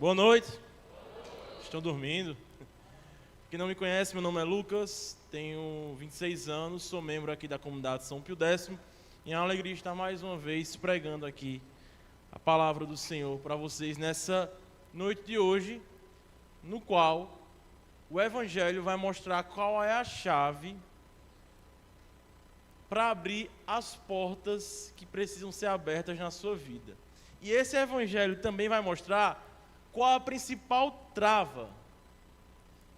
Boa noite. Estão dormindo? Quem não me conhece, meu nome é Lucas, tenho 26 anos, sou membro aqui da comunidade São Pio X e é uma alegria estar mais uma vez pregando aqui a palavra do Senhor para vocês nessa noite de hoje, no qual o Evangelho vai mostrar qual é a chave para abrir as portas que precisam ser abertas na sua vida. E esse Evangelho também vai mostrar qual a principal trava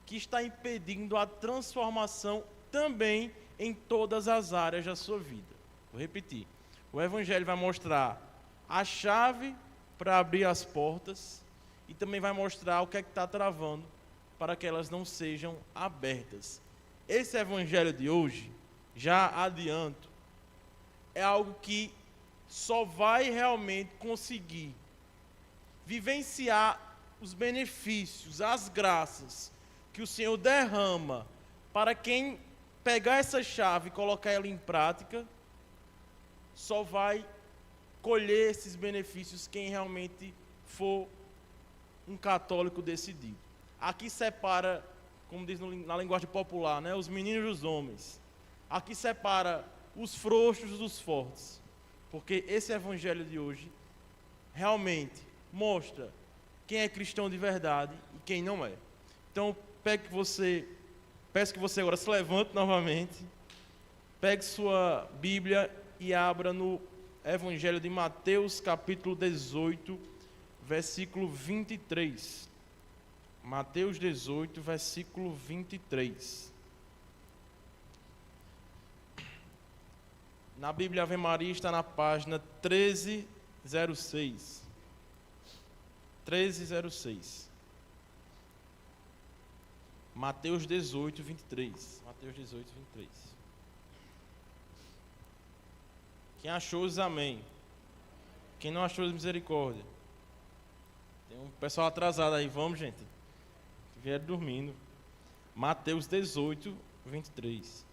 que está impedindo a transformação também em todas as áreas da sua vida. Vou repetir. O Evangelho vai mostrar a chave para abrir as portas e também vai mostrar o que é que está travando para que elas não sejam abertas. Esse Evangelho de hoje, já adianto, é algo que só vai realmente conseguir vivenciar os benefícios, as graças que o Senhor derrama para quem pegar essa chave e colocar ela em prática, só vai colher esses benefícios quem realmente for um católico decidido. Aqui separa, como diz na linguagem popular, né, os meninos dos homens. Aqui separa os frouxos dos fortes. Porque esse Evangelho de hoje realmente mostra quem é cristão de verdade e quem não é. Então, peço que você agora se levante novamente, pegue sua Bíblia e abra no Evangelho de Mateus, capítulo 18, versículo 23. Mateus 18, versículo 23. Na Bíblia Ave Maria está na página 1306. 1306. Mateus 18, 23. Mateus 18, 23. Quem achou, diz amém. Quem não achou, diz misericórdia. Tem um pessoal atrasado aí, vamos, gente. Que vieram dormindo. Mateus 18, 23.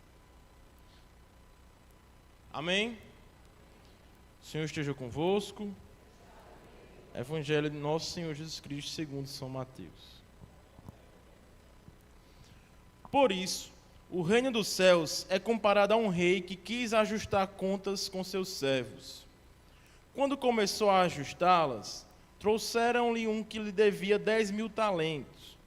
Amém? O Senhor esteja convosco. Evangelho de nosso Senhor Jesus Cristo segundo São Mateus. Por isso, o reino dos céus é comparado a um rei que quis ajustar contas com seus servos. Quando começou a ajustá-las, trouxeram-lhe um que lhe devia 10.000 talentos.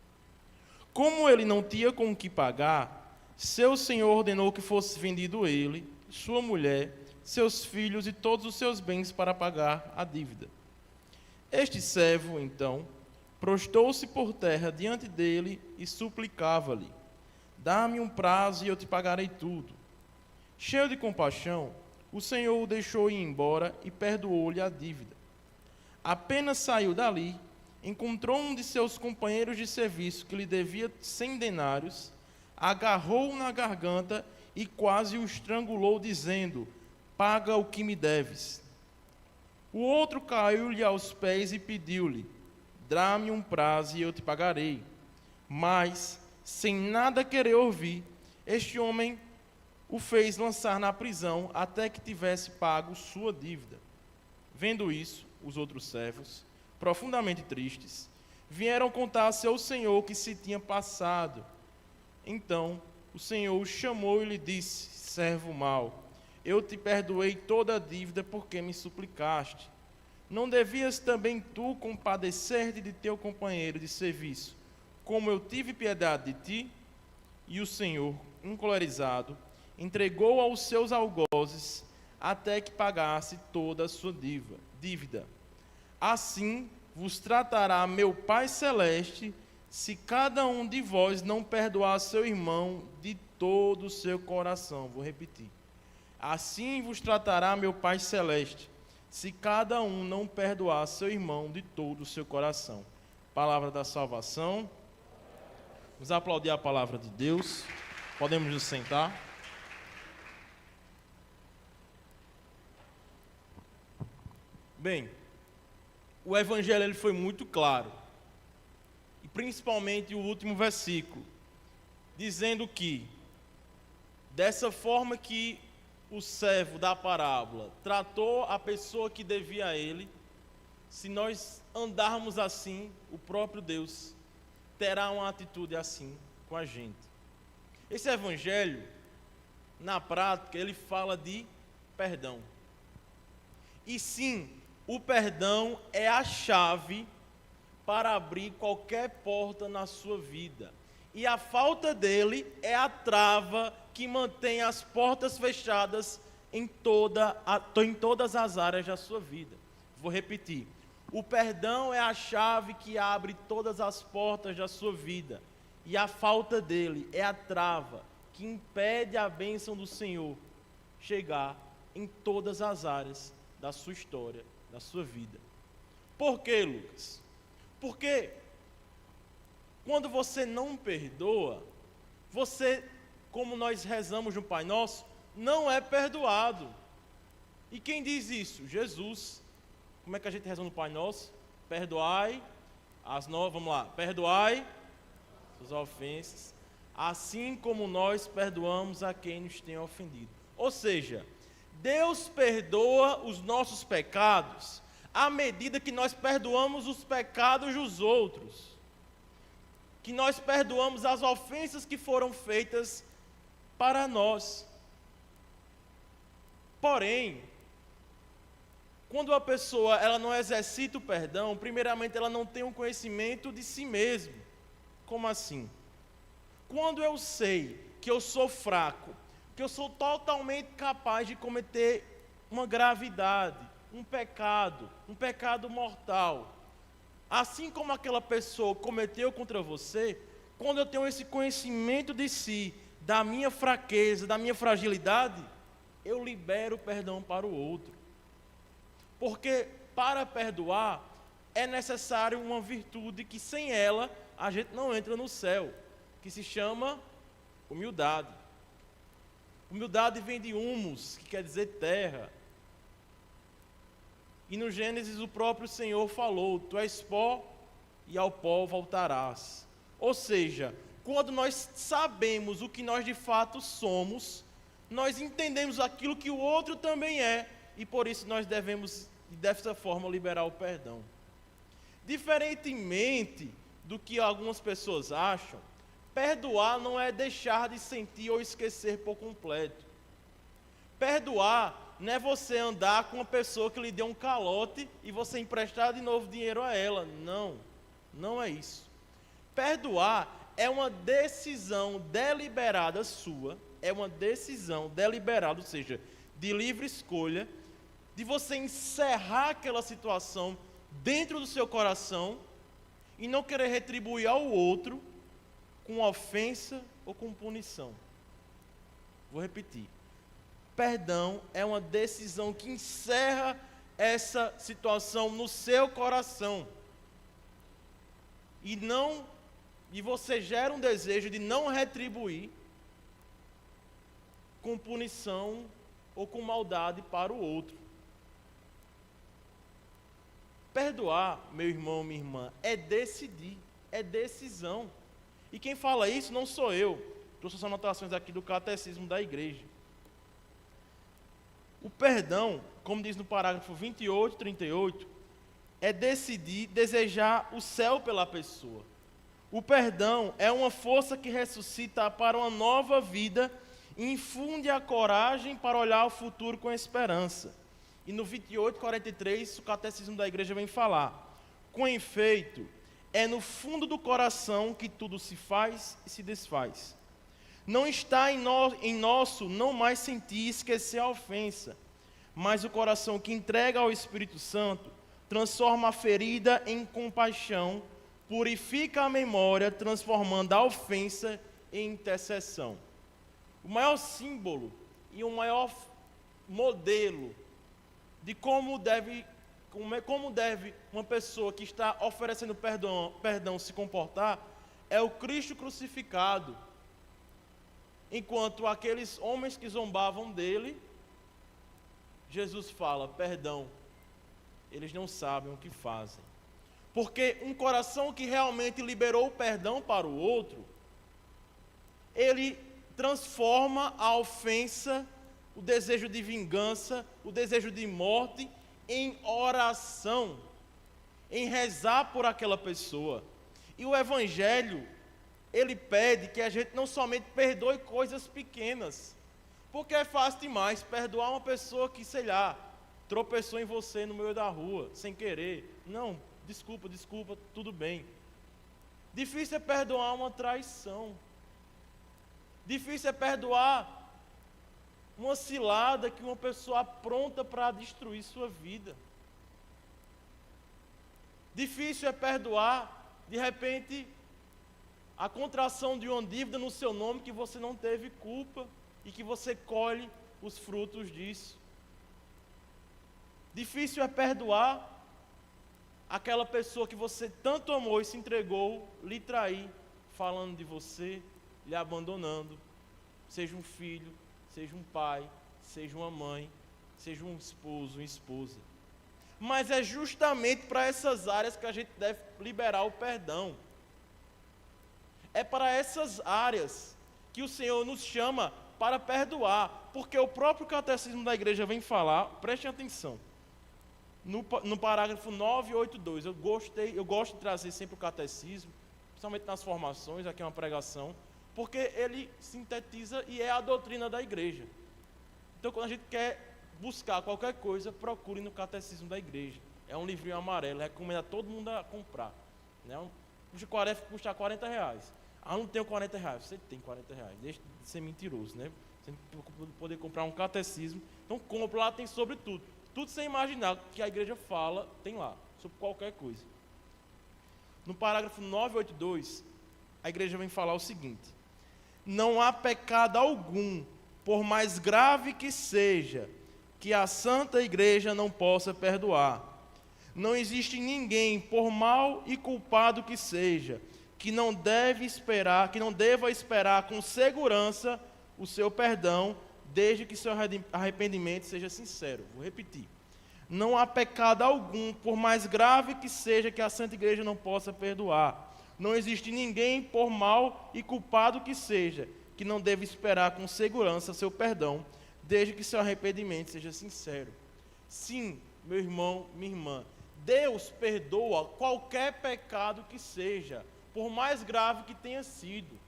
Como ele não tinha com o que pagar, seu senhor ordenou que fosse vendido ele, sua mulher, seus filhos e todos os seus bens para pagar a dívida. Este servo, então, prostou-se por terra diante dele e suplicava-lhe: dá-me um prazo e eu te pagarei tudo. Cheio de compaixão, o Senhor o deixou ir embora e perdoou-lhe a dívida. Apenas saiu dali, encontrou um de seus companheiros de serviço que lhe devia 100 denários, agarrou-o na garganta e quase o estrangulou, dizendo: paga o que me deves. O outro caiu-lhe aos pés e pediu-lhe: dá-me um prazo e eu te pagarei. Mas, sem nada querer ouvir, este homem o fez lançar na prisão até que tivesse pago sua dívida. Vendo isso, os outros servos, profundamente tristes, vieram contar a seu senhor o que se tinha passado. Então, o Senhor o chamou e lhe disse: servo mau, eu te perdoei toda a dívida porque me suplicaste. Não devias também tu compadecer-te de teu companheiro de serviço, como eu tive piedade de ti? E o Senhor, encolerizado, entregou aos seus algozes até que pagasse toda a sua dívida. Assim vos tratará meu Pai Celeste, se cada um de vós não perdoar seu irmão de todo o seu coração. Vou repetir. Assim vos tratará meu Pai Celeste, se cada um não perdoar seu irmão de todo o seu coração. Palavra da salvação. Vamos aplaudir a palavra de Deus. Podemos nos sentar. Bem, o Evangelho ele foi muito claro. E principalmente o último versículo, dizendo que, dessa forma que o servo da parábola tratou a pessoa que devia a ele, se nós andarmos assim, o próprio Deus terá uma atitude assim com a gente. Esse evangelho, na prática, ele fala de perdão. E sim, o perdão é a chave para abrir qualquer porta na sua vida. E a falta dele é a trava que mantém as portas fechadas em todas as áreas da sua vida. Vou repetir. O perdão é a chave que abre todas as portas da sua vida. E a falta dele é a trava que impede a bênção do Senhor chegar em todas as áreas da sua história, da sua vida. Por quê, Lucas? Porque quando você não perdoa, você, como nós rezamos no Pai Nosso, não é perdoado. E quem diz isso? Jesus. Como é que a gente reza no Pai Nosso? Perdoai vamos lá. Perdoai as ofensas, assim como nós perdoamos a quem nos tem ofendido. Ou seja, Deus perdoa os nossos pecados à medida que nós perdoamos os pecados dos outros, que nós perdoamos as ofensas que foram feitas para nós. Porém, quando a pessoa ela não exercita o perdão, primeiramente ela não tem um conhecimento de si mesmo. Como assim? Quando eu sei que eu sou fraco, que eu sou totalmente capaz de cometer uma gravidade, um pecado mortal, assim como aquela pessoa cometeu contra você, quando eu tenho esse conhecimento de si, da minha fraqueza, da minha fragilidade, eu libero o perdão para o outro. Porque para perdoar é necessário uma virtude que sem ela a gente não entra no céu, que se chama humildade. Humildade vem de humus, que quer dizer terra. E no Gênesis o próprio Senhor falou: tu és pó e ao pó voltarás. Ou seja, quando nós sabemos o que nós de fato somos, nós entendemos aquilo que o outro também é, e por isso nós devemos, dessa forma, liberar o perdão. Diferentemente do que algumas pessoas acham, perdoar não é deixar de sentir ou esquecer por completo. Perdoar não é você andar com uma pessoa que lhe deu um calote e você emprestar de novo dinheiro a ela. Não, não é isso. Perdoar é uma decisão deliberada sua, ou seja, de livre escolha, de você encerrar aquela situação dentro do seu coração e não querer retribuir ao outro com ofensa ou com punição. Vou repetir. Perdão é uma decisão que encerra essa situação no seu coração. E você gera um desejo de não retribuir com punição ou com maldade para o outro. Perdoar, meu irmão, minha irmã, é decidir, é decisão. E quem fala isso não sou eu. Trouxe as anotações aqui do Catecismo da Igreja. O perdão, como diz no parágrafo 28 e 38, é decidir, desejar o céu pela pessoa. O perdão é uma força que ressuscita para uma nova vida e infunde a coragem para olhar o futuro com esperança. E no 28 e 43, o Catecismo da Igreja vem falar: com efeito, é no fundo do coração que tudo se faz e se desfaz. Não está em nosso não mais sentir e esquecer a ofensa, mas o coração que entrega ao Espírito Santo transforma a ferida em compaixão, purifica a memória, transformando a ofensa em intercessão. O maior símbolo e o maior modelo de como deve uma pessoa que está oferecendo perdão se comportar é o Cristo crucificado. Enquanto aqueles homens que zombavam dele, Jesus fala: perdão, eles não sabem o que fazem. Porque um coração que realmente liberou o perdão para o outro, ele transforma a ofensa, o desejo de vingança, o desejo de morte, em oração. em rezar por aquela pessoa. E o Evangelho, ele pede que a gente não somente perdoe coisas pequenas, porque é fácil demais perdoar uma pessoa que, sei lá, tropeçou em você no meio da rua, sem querer. Não, desculpa, tudo bem. Difícil é perdoar uma traição. Difícil é perdoar uma cilada que uma pessoa apronta para destruir sua vida. Difícil é perdoar, de repente, a contração de uma dívida no seu nome que você não teve culpa e que você colhe os frutos disso. Difícil é perdoar aquela pessoa que você tanto amou e se entregou, lhe trair, falando de você, lhe abandonando. Seja um filho, seja um pai, seja uma mãe, seja um esposo, uma esposa. Mas é justamente para essas áreas que a gente deve liberar o perdão. É para essas áreas que o Senhor nos chama para perdoar, porque o próprio catecismo da igreja vem falar, prestem atenção, no parágrafo 982, eu gosto de trazer sempre o catecismo, principalmente nas formações, aqui é uma pregação, porque ele sintetiza e é a doutrina da igreja. Então, quando a gente quer buscar qualquer coisa, procure no catecismo da igreja. É um livrinho amarelo, recomendo a todo mundo a comprar. Né? Custa R$40. Ah, não tenho R$40. Você tem R$40. Deixa de ser mentiroso, né? Você tem que poder comprar um catecismo. Então, compra, lá tem sobre tudo. Tudo sem imaginar que a igreja fala, tem lá, sobre qualquer coisa. No parágrafo 982, a igreja vem falar o seguinte: não há pecado algum, por mais grave que seja, que a Santa Igreja não possa perdoar. Não existe ninguém, por mal e culpado que seja, que não deva esperar com segurança o seu perdão, desde que seu arrependimento seja sincero. Vou repetir. Não há pecado algum, por mais grave que seja, que a Santa Igreja não possa perdoar. Não existe ninguém, por mal e culpado que seja, que não deva esperar com segurança seu perdão, desde que seu arrependimento seja sincero. Sim, meu irmão, minha irmã, Deus perdoa qualquer pecado que seja, por mais grave que tenha sido.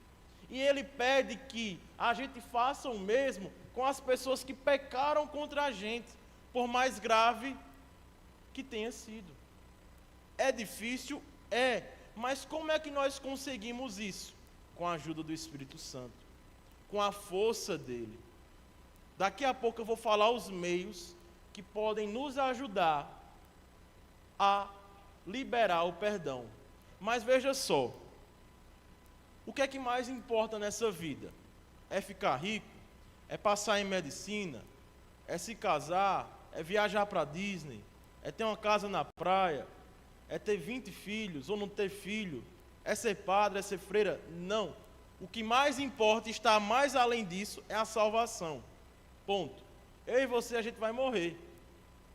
E Ele pede que a gente faça o mesmo com as pessoas que pecaram contra a gente, por mais grave que tenha sido. É difícil? É. Mas como é que nós conseguimos isso? Com a ajuda do Espírito Santo, com a força dele. Daqui a pouco eu vou falar os meios que podem nos ajudar a liberar o perdão. Mas veja só, o que é que mais importa nessa vida? É ficar rico? É passar em medicina? É se casar? É viajar para Disney? É ter uma casa na praia? É ter 20 filhos ou não ter filho? É ser padre? É ser freira? Não. O que mais importa, está mais além disso, é a salvação. Ponto. Eu e você, a gente vai morrer.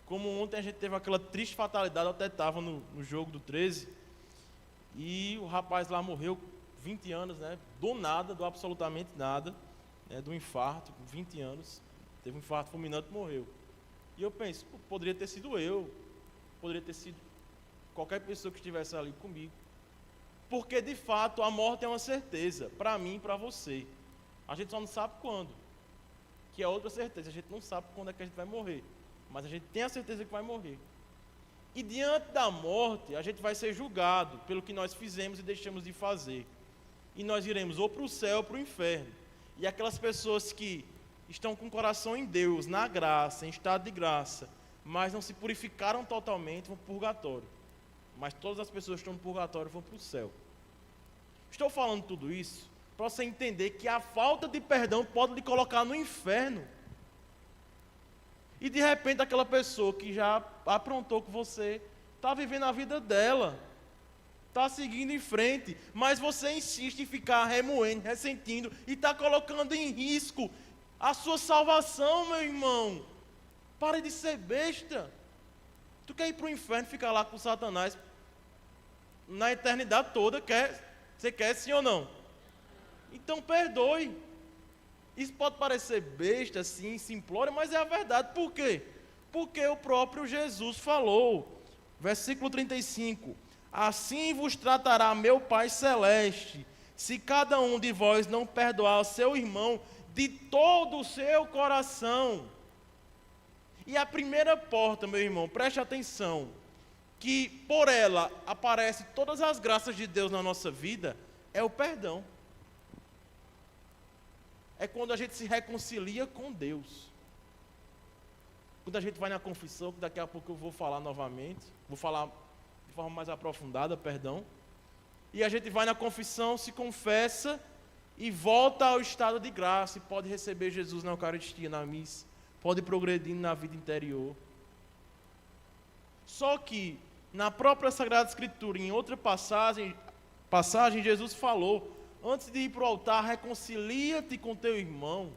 Como ontem a gente teve aquela triste fatalidade, eu até estava no jogo do 13, e o rapaz lá morreu 20 anos, né? Do nada, do absolutamente nada, né? Do infarto, com 20 anos, teve um infarto fulminante e morreu. E eu penso, poderia ter sido eu, poderia ter sido qualquer pessoa que estivesse ali comigo. Porque, de fato, a morte é uma certeza, para mim e para você. A gente só não sabe quando, que é outra certeza. A gente não sabe quando é que a gente vai morrer, mas a gente tem a certeza que vai morrer. E diante da morte, a gente vai ser julgado pelo que nós fizemos e deixamos de fazer. E nós iremos ou para o céu ou para o inferno. E aquelas pessoas que estão com o coração em Deus, na graça, em estado de graça, mas não se purificaram totalmente, vão para o purgatório. Mas todas as pessoas que estão no purgatório vão para o céu. Estou falando tudo isso para você entender que a falta de perdão pode lhe colocar no inferno. E de repente aquela pessoa que já aprontou com você, está vivendo a vida dela, está seguindo em frente, mas você insiste em ficar remoendo, ressentindo, e está colocando em risco a sua salvação, meu irmão. Pare de ser besta. Tu quer ir para o inferno e ficar lá com Satanás na eternidade toda? Você quer sim ou não? Então perdoe. Isso pode parecer besta, assim, simplório, mas é a verdade. Por quê? Porque o próprio Jesus falou. Versículo 35. Assim vos tratará meu Pai Celeste, se cada um de vós não perdoar o seu irmão de todo o seu coração. E a primeira porta, meu irmão, preste atenção, que por ela aparecem todas as graças de Deus na nossa vida, é o perdão. É quando a gente se reconcilia com Deus. Quando a gente vai na confissão, que daqui a pouco eu vou falar novamente, vou falar de forma mais aprofundada, perdão. E a gente vai na confissão, se confessa e volta ao estado de graça e pode receber Jesus na Eucaristia, na missa, pode ir progredindo na vida interior. Só que na própria Sagrada Escritura, em outra passagem Jesus falou: antes de ir para o altar, reconcilia-te com teu irmão.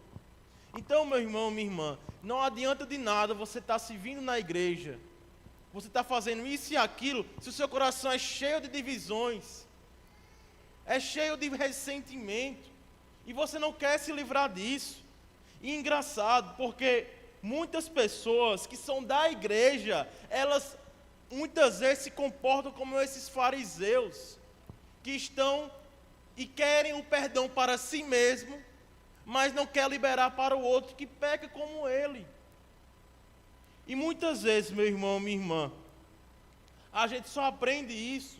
Então, meu irmão, minha irmã, não adianta de nada você estar servindo na igreja, você está fazendo isso e aquilo, se o seu coração é cheio de divisões, é cheio de ressentimento, e você não quer se livrar disso. E engraçado, porque muitas pessoas que são da igreja, elas muitas vezes se comportam como esses fariseus, que estão e querem o perdão para si mesmo, mas não quer liberar para o outro que peca como ele. E muitas vezes, meu irmão, minha irmã, a gente só aprende isso,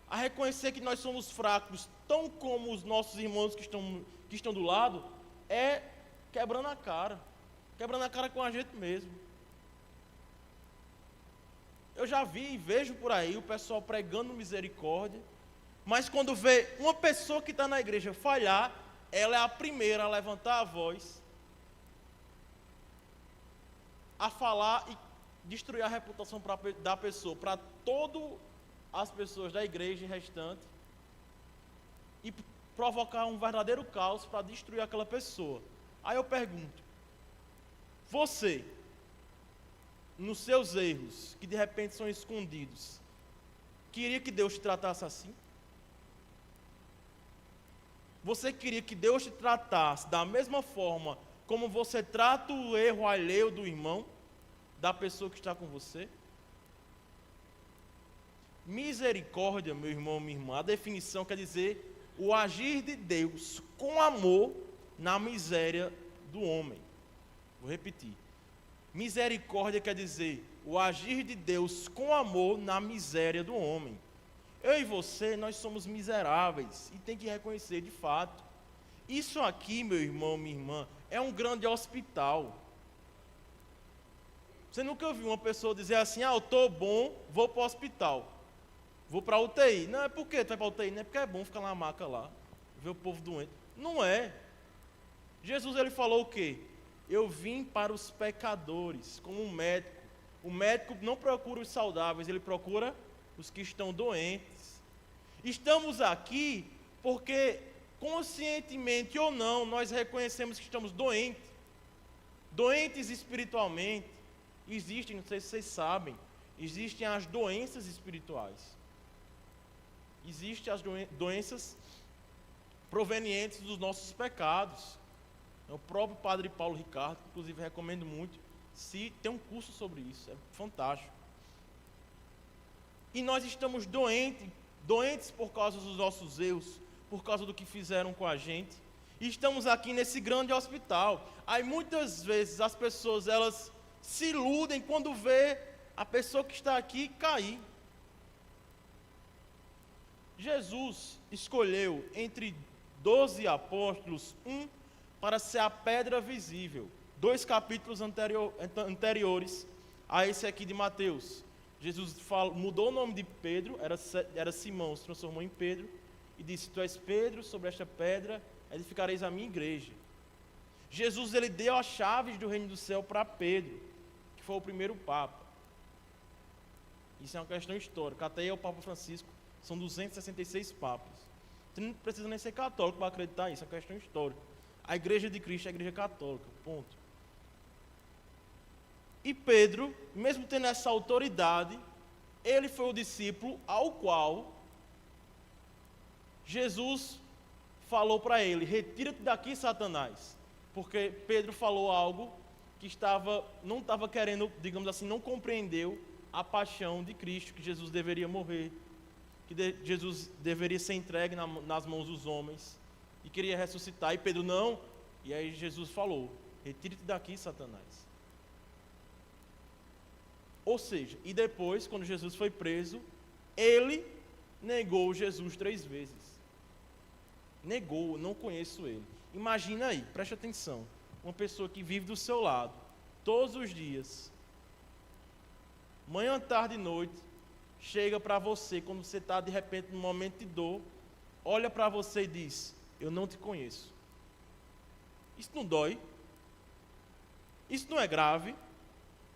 a reconhecer que nós somos fracos, tão como os nossos irmãos que estão do lado, é quebrando a cara com a gente mesmo. Eu já vi e vejo por aí o pessoal pregando misericórdia, mas quando vê uma pessoa que está na igreja falhar, ela é a primeira a levantar a voz, a falar e destruir a reputação da pessoa, para todas as pessoas da igreja restante, e provocar um verdadeiro caos para destruir aquela pessoa. Aí eu pergunto, você, nos seus erros, que de repente são escondidos, queria que Deus te tratasse assim? Você queria que Deus te tratasse da mesma forma como você trata o erro alheio do irmão, da pessoa que está com você? Misericórdia, meu irmão, minha irmã, a definição quer dizer o agir de Deus com amor na miséria do homem. Vou repetir. Misericórdia quer dizer o agir de Deus com amor na miséria do homem. Eu e você, nós somos miseráveis e tem que reconhecer de fato. Isso aqui, meu irmão, minha irmã, é um grande hospital. Você nunca ouviu uma pessoa dizer assim: eu estou bom, vou para o hospital, vou para a UTI. Não, é por quê? Tu vai para a UTI? Não é porque é bom ficar na maca lá, ver o povo doente. Não é. Jesus, ele falou o quê? Eu vim para os pecadores, como um médico. O médico não procura os saudáveis, ele procura os que estão doentes. Estamos aqui porque, conscientemente ou não, nós reconhecemos que estamos doentes. Doentes espiritualmente. Existem, não sei se vocês sabem, existem as doenças espirituais. Existem as doenças provenientes dos nossos pecados. O próprio Padre Paulo Ricardo, inclusive recomendo muito, se tem um curso sobre isso, é fantástico. E nós estamos doentes por causa dos nossos erros, por causa do que fizeram com a gente. E estamos aqui nesse grande hospital. Aí muitas vezes as pessoas, elas se iludem quando vê a pessoa que está aqui cair. Jesus escolheu entre 12 apóstolos para ser a pedra visível. 2 capítulos anteriores a esse aqui de Mateus. Jesus mudou o nome de Pedro, era Simão, se transformou em Pedro, e disse: tu és Pedro, sobre esta pedra edificareis a minha igreja. Jesus, ele deu as chaves do reino do céu para Pedro, que foi o primeiro Papa. Isso é uma questão histórica. Até aí o Papa Francisco, são 266 papas. Você não precisa nem ser católico para acreditar nisso, é uma questão histórica. A igreja de Cristo é a igreja católica, ponto. E Pedro, mesmo tendo essa autoridade, ele foi o discípulo ao qual Jesus falou para ele: retira-te daqui, Satanás. Porque Pedro falou algo que não estava querendo, digamos assim, não compreendeu a paixão de Cristo, que Jesus deveria morrer, que Jesus deveria ser entregue nas mãos dos homens, e queria ressuscitar, e Pedro não, e aí Jesus falou, retire-te daqui, Satanás. Ou seja, e depois, quando Jesus foi preso, ele negou Jesus 3 vezes. Negou, não conheço ele. Imagina aí, preste atenção, uma pessoa que vive do seu lado, todos os dias, manhã, tarde e noite, chega para você, quando você está de repente num momento de dor, olha para você e diz, eu não te conheço. Isso não dói? Isso não é grave?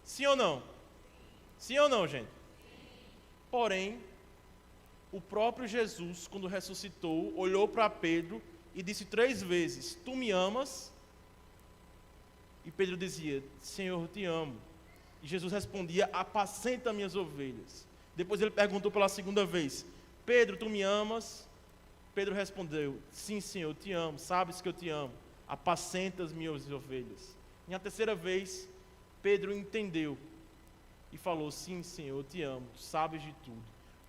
Sim ou não? Sim ou não, gente? Porém, o próprio Jesus, quando ressuscitou, olhou para Pedro e disse 3 vezes, tu me amas? E Pedro dizia, Senhor, eu te amo. E Jesus respondia, apacenta minhas ovelhas. Depois ele perguntou pela 2ª vez, Pedro, tu me amas? Pedro respondeu, sim, Senhor, eu te amo, sabes que eu te amo, apacenta as minhas ovelhas. E a 3ª vez, Pedro entendeu e falou, sim, Senhor, eu te amo, tu sabes de tudo.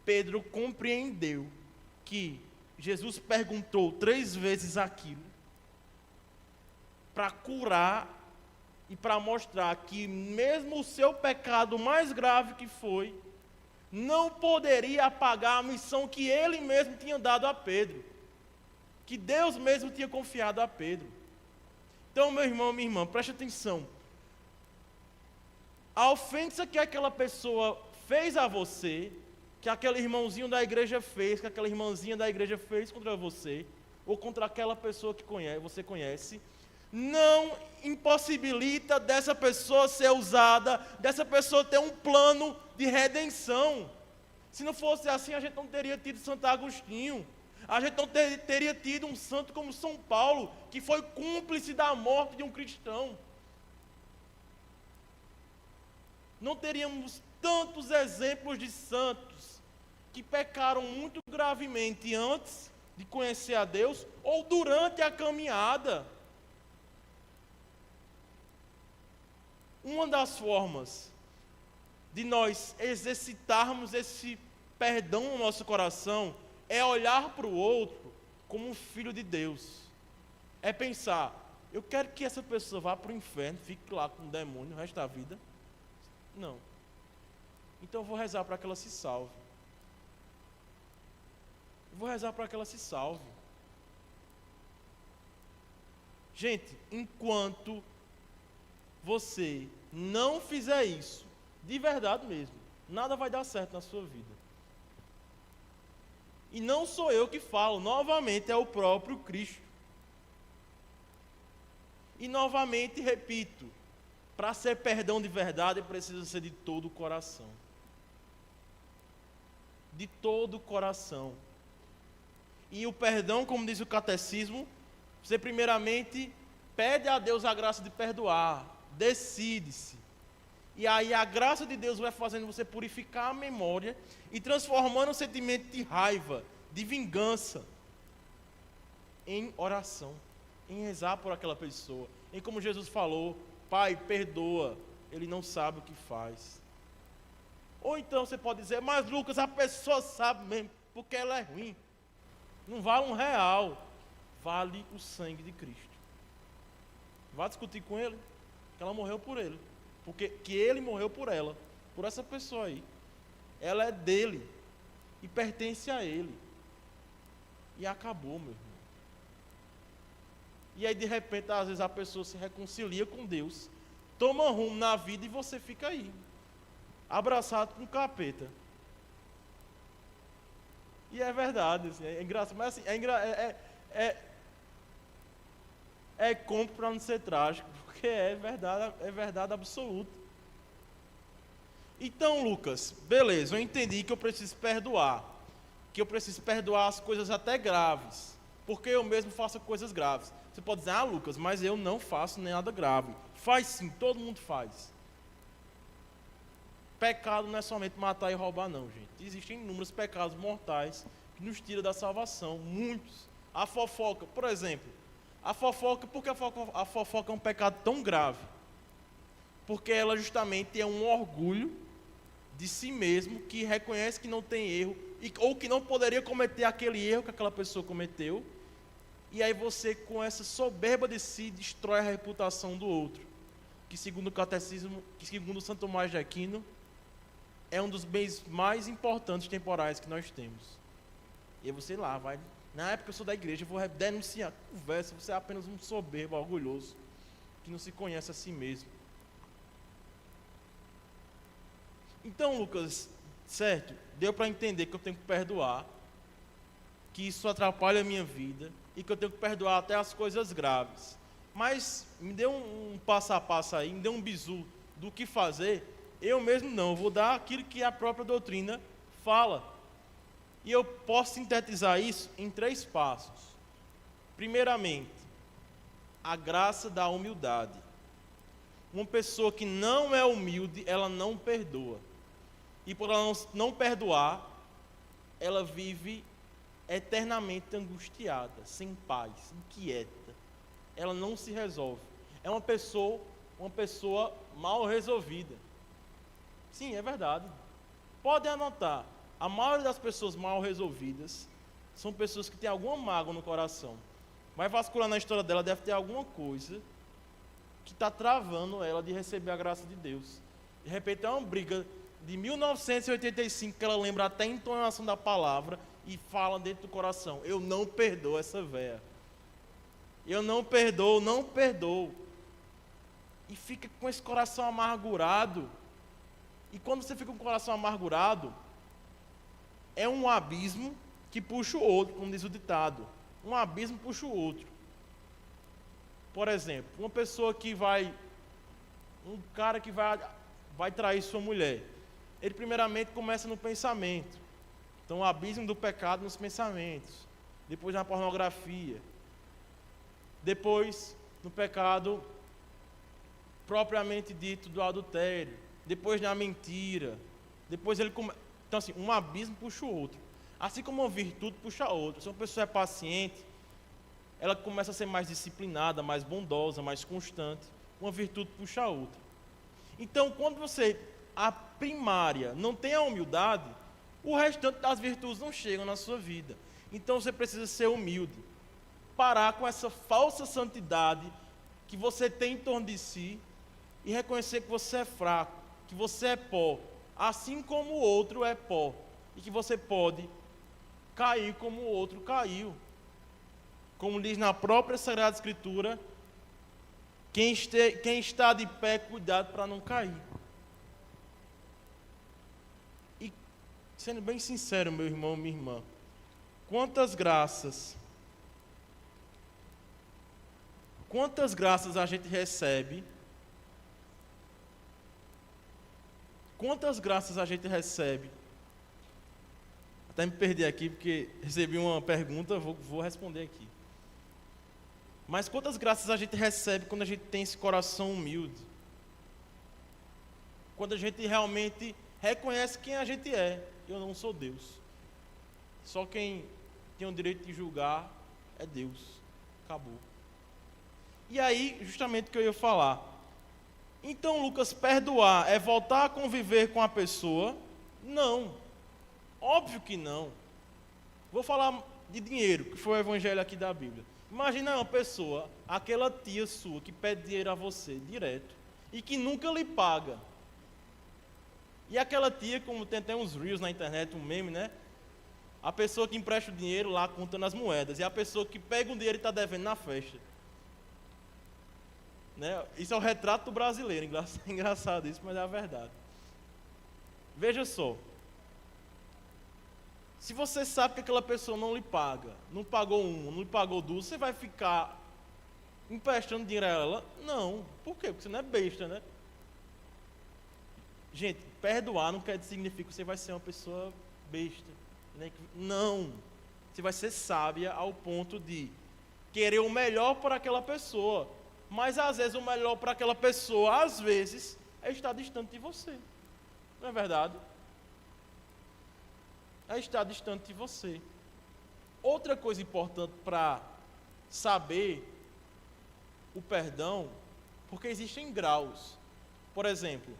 Pedro compreendeu que Jesus perguntou 3 vezes aquilo para curar e para mostrar que mesmo o seu pecado mais grave que foi, não poderia apagar a missão que ele mesmo tinha dado a Pedro, que Deus mesmo tinha confiado a Pedro. Então, meu irmão, minha irmã, preste atenção. A ofensa que aquela pessoa fez a você, que aquele irmãozinho da igreja fez, que aquela irmãzinha da igreja fez contra você, ou contra aquela pessoa que você conhece, não impossibilita dessa pessoa ser usada, dessa pessoa ter um plano de redenção. Se não fosse assim, a gente não teria tido Santo Agostinho, a gente não teria tido um santo como São Paulo, que foi cúmplice da morte de um cristão. Não teríamos tantos exemplos de santos que pecaram muito gravemente antes de conhecer a Deus ou durante a caminhada. Uma das formas de nós exercitarmos esse perdão no nosso coração é olhar para o outro como um filho de Deus. É pensar, eu quero que essa pessoa vá para o inferno, fique lá com o demônio o resto da vida. Não. Então eu vou rezar para que ela se salve. Eu vou rezar para que ela se salve. Gente, enquanto você não fizer isso, de verdade mesmo, nada vai dar certo na sua vida. E não sou eu que falo, novamente é o próprio Cristo. E novamente repito, para ser perdão de verdade, precisa ser de todo o coração. De todo o coração. E o perdão, como diz o catecismo, você primeiramente pede a Deus a graça de perdoar, decide-se. E aí a graça de Deus vai fazendo você purificar a memória e transformando o sentimento de raiva, de vingança, em oração, em rezar por aquela pessoa. Em como Jesus falou, Pai, perdoa, ele não sabe o que faz. Ou então você pode dizer, mas Lucas, a pessoa sabe mesmo, porque ela é ruim. Não vale R$1, vale o sangue de Cristo. Vá discutir com ele, que ela morreu por ele. Porque que ele morreu por ela, por essa pessoa aí. Ela é dele e pertence a ele. E acabou, meu irmão. E aí de repente, às vezes a pessoa se reconcilia com Deus, toma rumo na vida e você fica aí, abraçado com o capeta. E é verdade, assim, é engraçado, mas assim, é cômico para não ser trágico, porque é verdade absoluta. Então, Lucas, beleza, eu entendi que eu preciso perdoar, as coisas até graves, porque eu mesmo faço coisas graves. Você pode dizer, Lucas, mas eu não faço nem nada grave. Faz sim, todo mundo faz. Pecado não é somente matar e roubar, não, gente. Existem inúmeros pecados mortais que nos tiram da salvação, muitos. A fofoca, por exemplo. Por que a fofoca é um pecado tão grave? Porque ela justamente é um orgulho de si mesmo, que reconhece que não tem erro, ou que não poderia cometer aquele erro que aquela pessoa cometeu, e aí você, com essa soberba de si, destrói a reputação do outro, que segundo o catecismo, que segundo Santo Tomás de Aquino, é um dos bens mais importantes temporais que nós temos. E aí você lá, vai, na época eu sou da igreja, eu vou denunciar, conversa, você é apenas um soberbo, orgulhoso, que não se conhece a si mesmo. Então, Lucas, certo, deu para entender que eu tenho que perdoar, que isso atrapalha a minha vida, e que eu tenho que perdoar até as coisas graves. Mas me dê um passo a passo aí, me dê um bizu do que fazer. Eu mesmo não, eu vou dar aquilo que a própria doutrina fala. E eu posso sintetizar isso em 3 passos. Primeiramente, a graça da humildade. Uma pessoa que não é humilde, ela não perdoa. E por ela não perdoar, ela vive eternamente angustiada, sem paz, inquieta. Ela não se resolve. É uma pessoa mal resolvida. Sim, é verdade. Podem anotar, a maioria das pessoas mal resolvidas são pessoas que têm alguma mágoa no coração. Vai vasculhar na história dela, deve ter alguma coisa que está travando ela de receber a graça de Deus. De repente é uma briga de 1985 que ela lembra até a entonação da palavra e fala dentro do coração: eu não perdoo essa véia. Eu não perdoo, não perdoo. E fica com esse coração amargurado. E quando você fica com o coração amargurado, é um abismo que puxa o outro, como diz o ditado. Um abismo puxa o outro. Por exemplo, uma pessoa que um cara que vai trair sua mulher. Ele primeiramente começa no pensamento. Então o abismo do pecado nos pensamentos. Depois na pornografia. Depois no pecado propriamente dito do adultério. Depois na mentira. Depois ele começa. Então assim, um abismo puxa o outro. Assim como uma virtude puxa a outra. Se uma pessoa é paciente, ela começa a ser mais disciplinada, mais bondosa, mais constante. Uma virtude puxa a outra. Então, quando a primária não tem a humildade, o restante das virtudes não chegam na sua vida. Então você precisa ser humilde. Parar com essa falsa santidade que você tem em torno de si e reconhecer que você é fraco, que você é pó, assim como o outro é pó, e que você pode cair como o outro caiu. Como diz na própria Sagrada Escritura, quem está de pé, cuidado para não cair. E, sendo bem sincero, meu irmão, minha irmã, quantas graças a gente recebe, até me perdi aqui porque recebi uma pergunta, vou responder aqui. Mas quantas graças a gente recebe quando a gente tem esse coração humilde? Quando a gente realmente reconhece quem a gente é. Eu não sou Deus. Só quem tem o direito de julgar é Deus. Acabou. E aí, justamente o que eu ia falar. Então, Lucas, perdoar é voltar a conviver com a pessoa? Não. Óbvio que não. Vou falar de dinheiro, que foi o evangelho aqui da Bíblia. Imagina uma pessoa, aquela tia sua, que pede dinheiro a você, direto, e que nunca lhe paga. E aquela tia, como tem até uns reels na internet, um meme, né? A pessoa que empresta o dinheiro lá, contando as moedas, e a pessoa que pega o dinheiro e está devendo na festa. Né? Isso é o retrato do brasileiro, engraçado isso, mas é a verdade. Veja só. Se você sabe que aquela pessoa não lhe paga, não pagou uma, não lhe pagou duas, você vai ficar emprestando dinheiro a ela? Não. Por quê? Porque você não é besta, né? Gente, perdoar não significa que você vai ser uma pessoa besta. Né? Não. Você vai ser sábia ao ponto de querer o melhor para aquela pessoa. Mas às vezes o melhor para aquela pessoa, às vezes, é estar distante de você. Não é verdade? É estar distante de você. Outra coisa importante para saber o perdão, porque existem graus. Por exemplo,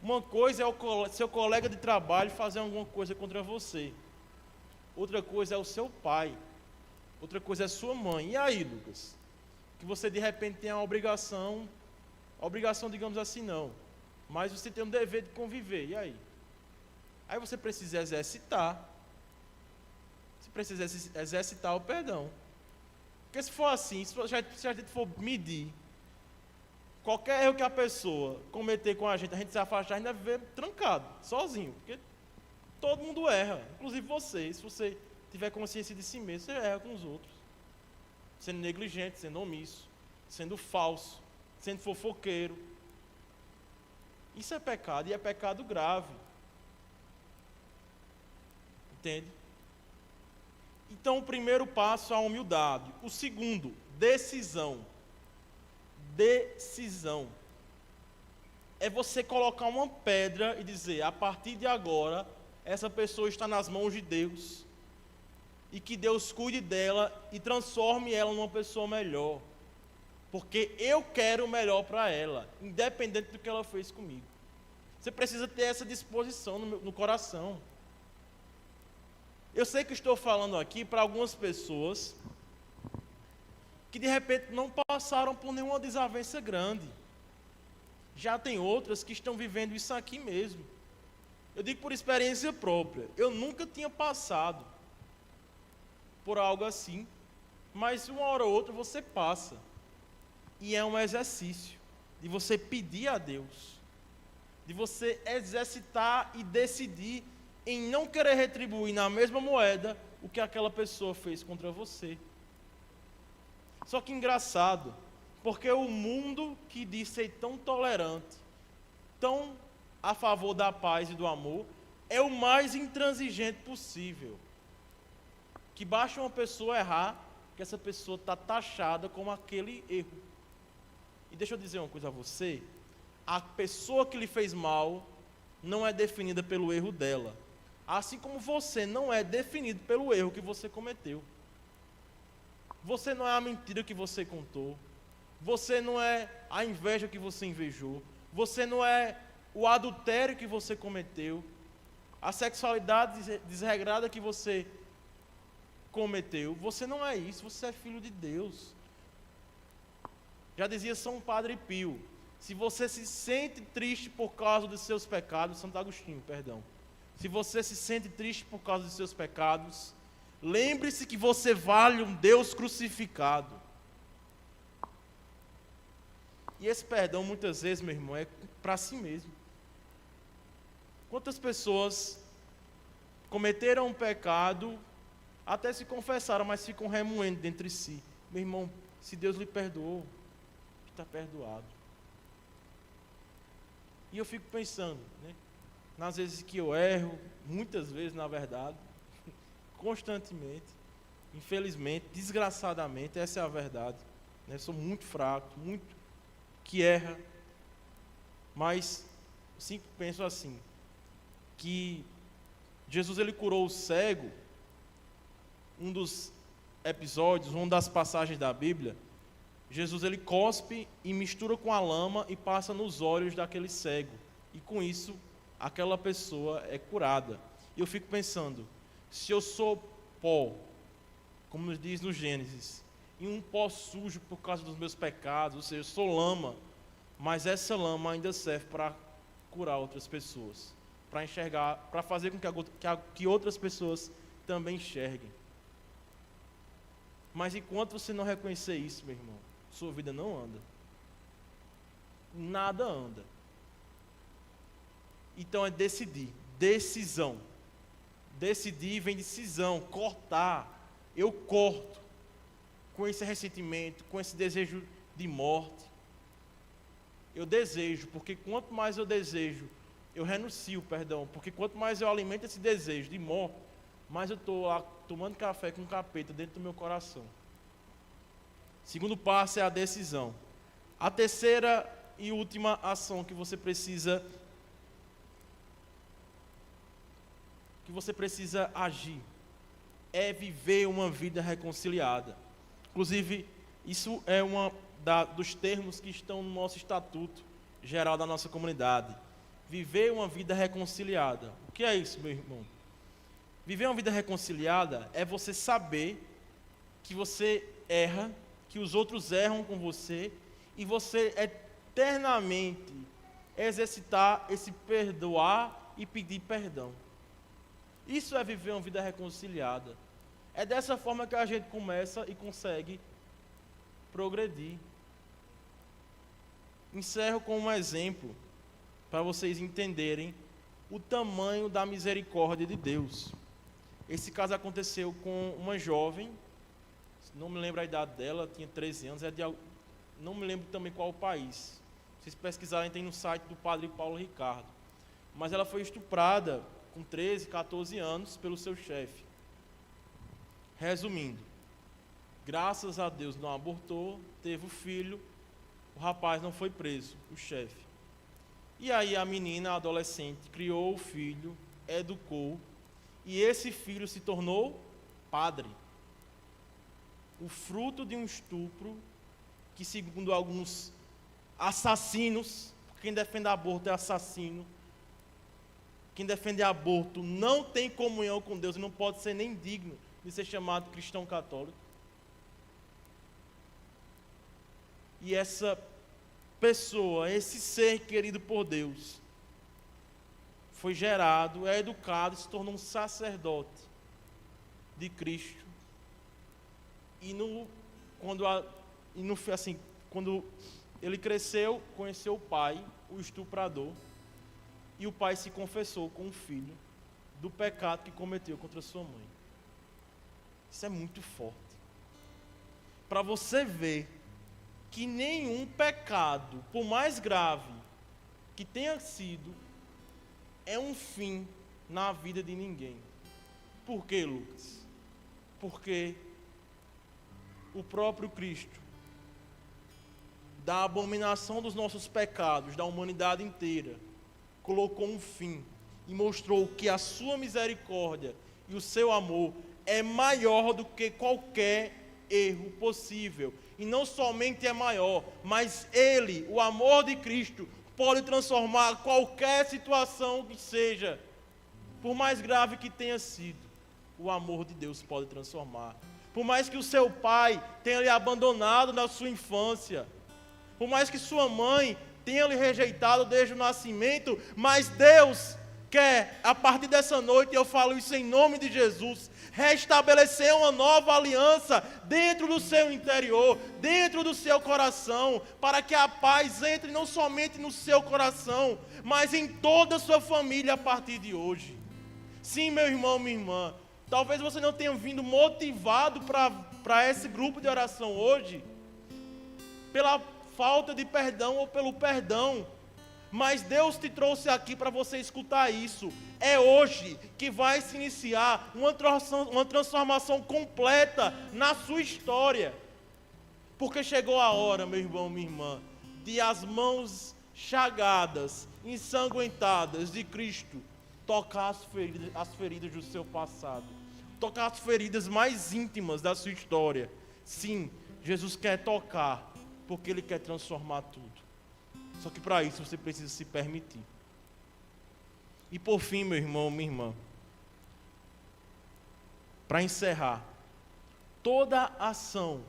Uma coisa é o seu colega de trabalho fazer alguma coisa contra você. Outra coisa é o seu pai. Outra coisa é a sua mãe. E aí, Lucas? Que você de repente tem a obrigação, digamos assim, não. Mas você tem um dever de conviver. E aí? Aí você precisa exercitar. Você precisa exercitar o perdão. Porque se for assim, se a gente for medir qualquer erro que a pessoa cometer com a gente se afastar, a gente deve viver trancado, sozinho. Porque todo mundo erra, inclusive você. Se você tiver consciência de si mesmo, você erra com os outros. Sendo negligente, sendo omisso, sendo falso, sendo fofoqueiro. Isso é pecado, e é pecado grave. Entende? Então, o primeiro passo é a humildade. O segundo, decisão. Decisão. É você colocar uma pedra e dizer, a partir de agora, essa pessoa está nas mãos de Deus. E que Deus cuide dela e transforme ela numa pessoa melhor. Porque eu quero o melhor para ela, independente do que ela fez comigo. Você precisa ter essa disposição no coração. Eu sei que estou falando aqui para algumas pessoas que de repente não passaram por nenhuma desavença grande. Já tem outras que estão vivendo isso aqui mesmo. Eu digo por experiência própria. Eu nunca tinha passado por algo assim, mas uma hora ou outra você passa. E é um exercício de você pedir a Deus, de você exercitar e decidir em não querer retribuir na mesma moeda o que aquela pessoa fez contra você. Só que engraçado, porque o mundo que diz ser tão tolerante, tão a favor da paz e do amor, é o mais intransigente possível. Que basta uma pessoa errar, que essa pessoa está taxada como aquele erro. E deixa eu dizer uma coisa a você, a pessoa que lhe fez mal não é definida pelo erro dela. Assim como você não é definido pelo erro que você cometeu. Você não é a mentira que você contou. Você não é a inveja que você invejou. Você não é o adultério que você cometeu. A sexualidade desregrada que você cometeu. Você não é isso, você é filho de Deus. Já dizia São Padre Pio, se você se sente triste por causa dos seus pecados, Santo Agostinho, perdão. Se você se sente triste por causa dos seus pecados, lembre-se que você vale um Deus crucificado. E esse perdão, muitas vezes, meu irmão, é para si mesmo. Quantas pessoas cometeram um pecado, até se confessaram, mas ficam remoendo dentro de si. Meu irmão, se Deus lhe perdoou, está perdoado. E eu fico pensando, né? Nas vezes que eu erro, muitas vezes, na verdade, constantemente, infelizmente, desgraçadamente, essa é a verdade. Né? Sou muito fraco, muito que erra, mas sempre penso assim, que Jesus ele curou o cego, um dos episódios, uma das passagens da Bíblia, Jesus ele cospe e mistura com a lama e passa nos olhos daquele cego, e com isso aquela pessoa é curada. E eu fico pensando, se eu sou pó, como nos diz no Gênesis, e um pó sujo por causa dos meus pecados, ou seja, eu sou lama, mas essa lama ainda serve para curar outras pessoas, para enxergar, para fazer com que outras pessoas também enxerguem. Mas enquanto você não reconhecer isso, meu irmão, sua vida não anda. Nada anda. Então é decidir, decisão. Decidir vem de cisão, cortar. Eu corto com esse ressentimento, com esse desejo de morte. Eu desejo, porque quanto mais eu desejo, eu renuncio, perdão, porque quanto mais eu alimento esse desejo de morte, mais eu estou lá tomando café com um capeta dentro do meu coração. Segundo passo é a decisão. A terceira e última ação que você precisa agir é viver uma vida reconciliada. Inclusive, isso é dos termos que estão no nosso estatuto geral da nossa comunidade. viver uma vida reconciliada. O que é isso, meu irmão? Viver uma vida reconciliada é você saber que você erra, que os outros erram com você, e você eternamente exercitar esse perdoar e pedir perdão. Isso é viver uma vida reconciliada. É dessa forma que a gente começa e consegue progredir. Encerro com um exemplo, para vocês entenderem o tamanho da misericórdia de Deus. Esse caso aconteceu com uma jovem, não me lembro a idade dela, tinha 13 anos, não me lembro também qual o país. Se vocês pesquisarem, tem no site do padre Paulo Ricardo. Mas ela foi estuprada com 13, 14 anos pelo seu chefe. Resumindo, graças a Deus não abortou, teve o filho, o rapaz não foi preso, o chefe. E aí a menina, a adolescente, criou o filho, educou, e esse filho se tornou padre. O fruto de um estupro que, segundo alguns assassinos, quem defende aborto é assassino, quem defende aborto não tem comunhão com Deus e não pode ser nem digno de ser chamado cristão católico. E essa pessoa, esse ser querido por Deus, foi gerado, é educado e se tornou um sacerdote de Cristo. Quando ele cresceu, conheceu o pai, o estuprador, e o pai se confessou com o filho do pecado que cometeu contra sua mãe. Isso é muito forte. Para você ver que nenhum pecado, por mais grave que tenha sido, é um fim na vida de ninguém. Por quê, Lucas? Porque o próprio Cristo, da abominação dos nossos pecados, da humanidade inteira, colocou um fim e mostrou que a sua misericórdia e o seu amor é maior do que qualquer erro possível. E não somente é maior, mas ele, o amor de Cristo, pode transformar qualquer situação que seja, por mais grave que tenha sido, o amor de Deus pode transformar. Por mais que o seu pai tenha lhe abandonado na sua infância, por mais que sua mãe tenha lhe rejeitado desde o nascimento, mas Deus quer, a partir dessa noite, eu falo isso em nome de Jesus, restabelecer uma nova aliança dentro do seu interior, dentro do seu coração, para que a paz entre não somente no seu coração, mas em toda a sua família a partir de hoje. Sim, meu irmão, minha irmã, talvez você não tenha vindo motivado para esse grupo de oração hoje, pela falta de perdão ou pelo perdão, mas Deus te trouxe aqui para você escutar isso. É hoje que vai se iniciar uma transformação completa na sua história, porque chegou a hora, meu irmão, minha irmã, de as mãos chagadas, ensanguentadas de Cristo tocar as feridas do seu passado, tocar as feridas mais íntimas da sua história. Sim, Jesus quer tocar, porque Ele quer transformar tudo. Só que para isso você precisa se permitir. E por fim, meu irmão, minha irmã, para encerrar, toda ação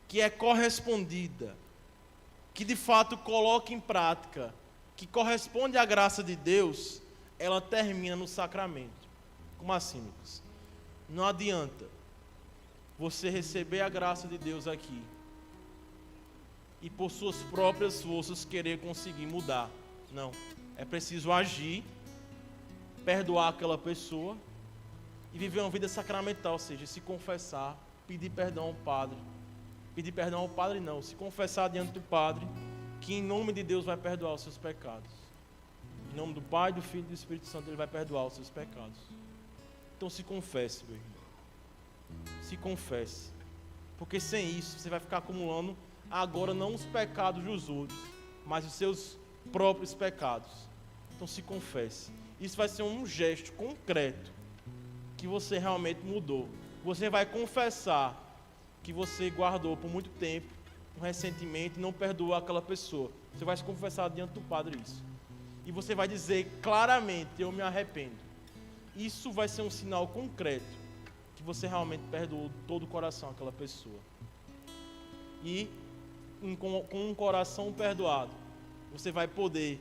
que é correspondida, que de fato coloca em prática, que corresponde à graça de Deus, ela termina no sacramento. Como assim, Lucas? Não adianta você receber a graça de Deus aqui e por suas próprias forças querer conseguir mudar. Não, é preciso agir, perdoar aquela pessoa e viver uma vida sacramental, ou seja, se confessar, pedir perdão ao Padre. Pedir perdão ao Padre não, se confessar diante do Padre, que em nome de Deus vai perdoar os seus pecados. Em nome do Pai, do Filho e do Espírito Santo, Ele vai perdoar os seus pecados. Então se confesse, meu irmão. Se confesse. Porque sem isso você vai ficar acumulando agora não os pecados dos outros, mas os seus próprios pecados. Então se confesse. Isso vai ser um gesto concreto que você realmente mudou. Você vai confessar que você guardou por muito tempo um ressentimento e não perdoou aquela pessoa. Você vai se confessar diante do Padre isso. E você vai dizer claramente, eu me arrependo. Isso vai ser um sinal concreto que você realmente perdoou de todo o coração aquela pessoa. E com um coração perdoado, você vai poder,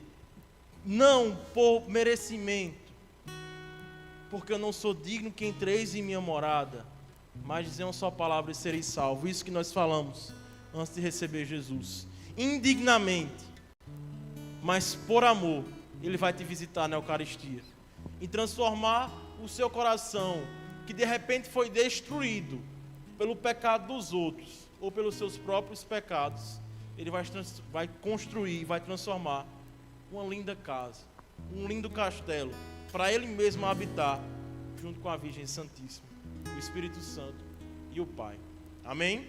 não por merecimento, porque eu não sou digno que entreis em minha morada, mas dizer uma só palavra e sereis salvos. Isso que nós falamos antes de receber Jesus. Indignamente, mas por amor, Ele vai te visitar na Eucaristia e transformar o seu coração, que de repente foi destruído pelo pecado dos outros ou pelos seus próprios pecados. Ele vai construir, vai transformar uma linda casa, um lindo castelo, para Ele mesmo habitar, junto com a Virgem Santíssima, o Espírito Santo e o Pai. Amém?